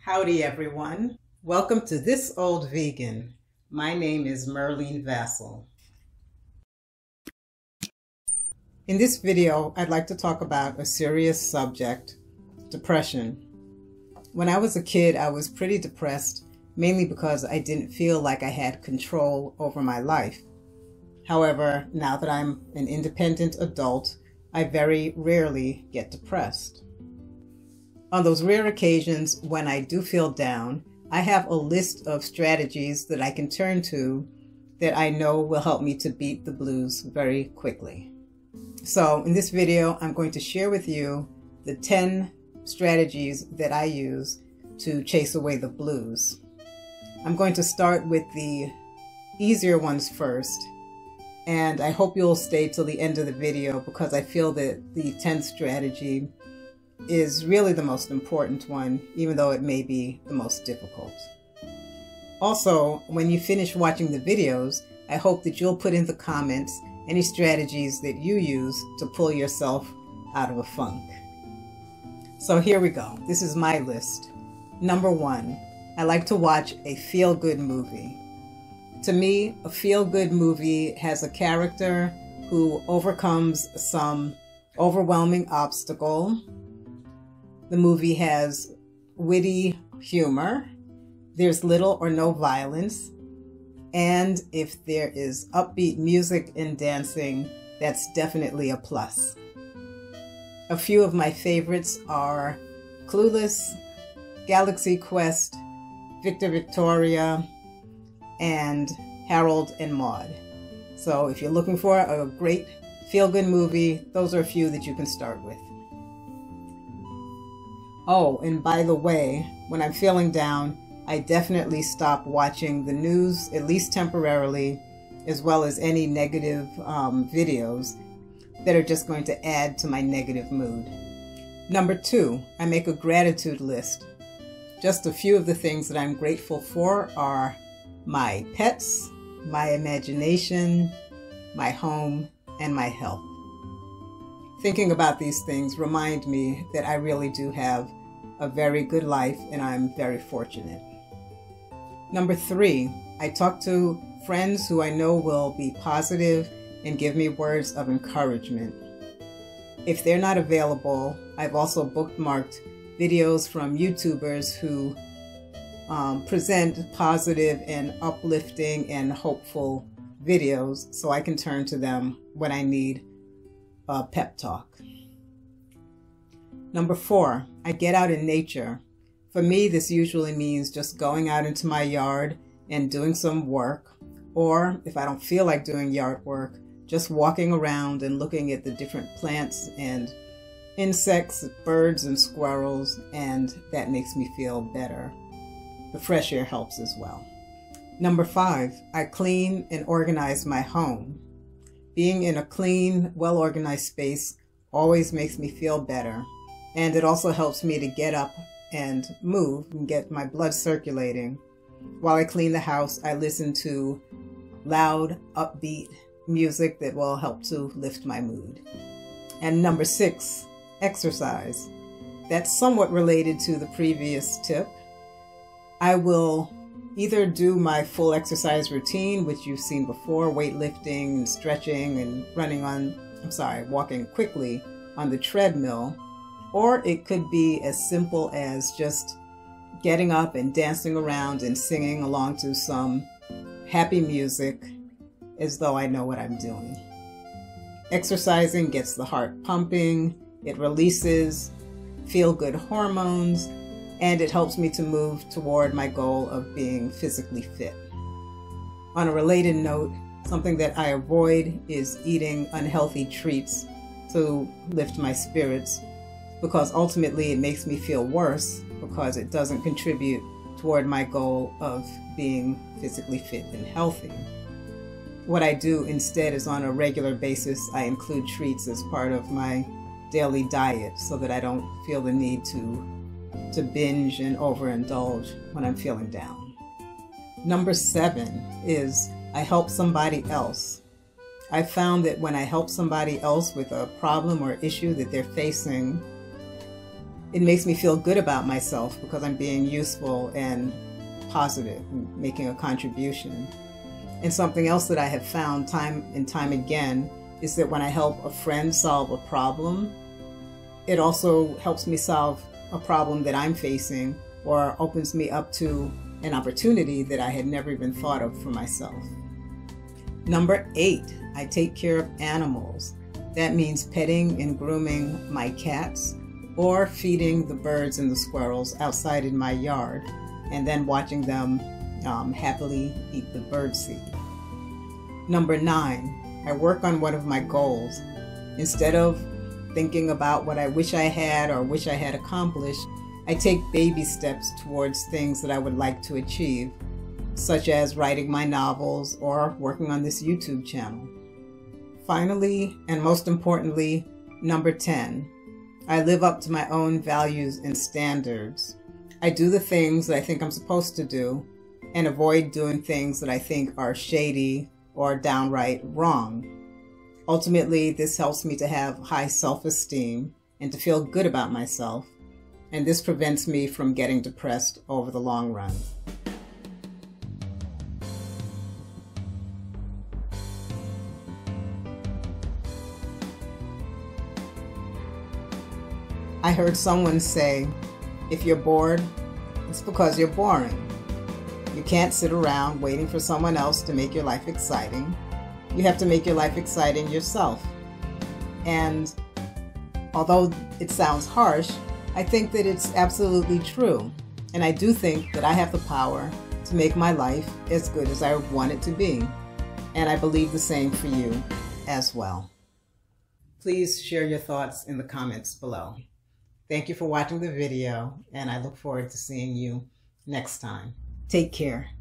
Howdy everyone. Welcome to This Old Vegan. My name is Merlene Vassell. In this video, I'd like to talk about a serious subject, depression. When I was a kid, I was pretty depressed, mainly because I didn't feel like I had control over my life. However, now that I'm an independent adult, I very rarely get depressed. On those rare occasions when I do feel down, I have a list of strategies that I can turn to that I know will help me to beat the blues very quickly. So in this video, I'm going to share with you the 10 strategies that I use to chase away the blues. I'm going to start with the easier ones first, and I hope you'll stay till the end of the video because I feel that the 10th strategy is really the most important one, even though it may be the most difficult. Also, when you finish watching the videos, I hope that you'll put in the comments any strategies that you use to pull yourself out of a funk. So here we go. This is my list. Number 1, I like to watch a feel-good movie. To me, a feel-good movie has a character who overcomes some overwhelming obstacle. The movie has witty humor, there's little or no violence, and if there is upbeat music and dancing, that's definitely a plus. A few of my favorites are Clueless, Galaxy Quest, Victor Victoria, and Harold and Maude. So if you're looking for a great feel-good movie, those are a few that you can start with. Oh, and by the way, when I'm feeling down, I definitely stop watching the news, at least temporarily, as well as any negative videos that are just going to add to my negative mood. Number 2, I make a gratitude list. Just a few of the things that I'm grateful for are my pets, my imagination, my home, and my health. Thinking about these things remind me that I really do have a very good life and I'm very fortunate. Number 3, I talk to friends who I know will be positive and give me words of encouragement. If they're not available, I've also bookmarked videos from YouTubers who present positive and uplifting and hopeful videos so I can turn to them when I need a pep talk. Number 4, I get out in nature. For me, this usually means just going out into my yard and doing some work, or if I don't feel like doing yard work, just walking around and looking at the different plants and insects, birds and squirrels, and that makes me feel better. The fresh air helps as well. Number 5, I clean and organize my home. Being in a clean, well-organized space always makes me feel better, and it also helps me to get up and move and get my blood circulating. While I clean the house, I listen to loud, upbeat music that will help to lift my mood. And number 6, exercise. That's somewhat related to the previous tip. I will either do my full exercise routine, which you've seen before, weightlifting and stretching and walking quickly on the treadmill, or it could be as simple as just getting up and dancing around and singing along to some happy music as though I know what I'm doing. Exercising gets the heart pumping, it releases feel-good hormones, and it helps me to move toward my goal of being physically fit. On a related note, something that I avoid is eating unhealthy treats to lift my spirits, because ultimately it makes me feel worse because it doesn't contribute toward my goal of being physically fit and healthy. What I do instead is on a regular basis, I include treats as part of my daily diet so that I don't feel the need to binge and overindulge when I'm feeling down. Number 7 is I help somebody else. I found that when I help somebody else with a problem or issue that they're facing, It makes me feel good about myself because I'm being useful and positive and making a contribution. And something else that I have found time and time again is that when I help a friend solve a problem, it also helps me solve a problem that I'm facing or opens me up to an opportunity that I had never even thought of for myself. Number 8, I take care of animals. That means petting and grooming my cats or feeding the birds and the squirrels outside in my yard and then watching them happily eat the birdseed. Number 9, I work on one of my goals. Instead of thinking about what I wish I had or wish I had accomplished, I take baby steps towards things that I would like to achieve, such as writing my novels or working on this YouTube channel. Finally, and most importantly, number 10, I live up to my own values and standards. I do the things that I think I'm supposed to do and avoid doing things that I think are shady or downright wrong. Ultimately, this helps me to have high self-esteem and to feel good about myself, and this prevents me from getting depressed over the long run. I heard someone say, if you're bored, it's because you're boring. You can't sit around waiting for someone else to make your life exciting. You have to make your life exciting yourself. And although it sounds harsh, I think that it's absolutely true. And I do think that I have the power to make my life as good as I want it to be. And I believe the same for you as well. Please share your thoughts in the comments below. Thank you for watching the video, and I look forward to seeing you next time. Take care.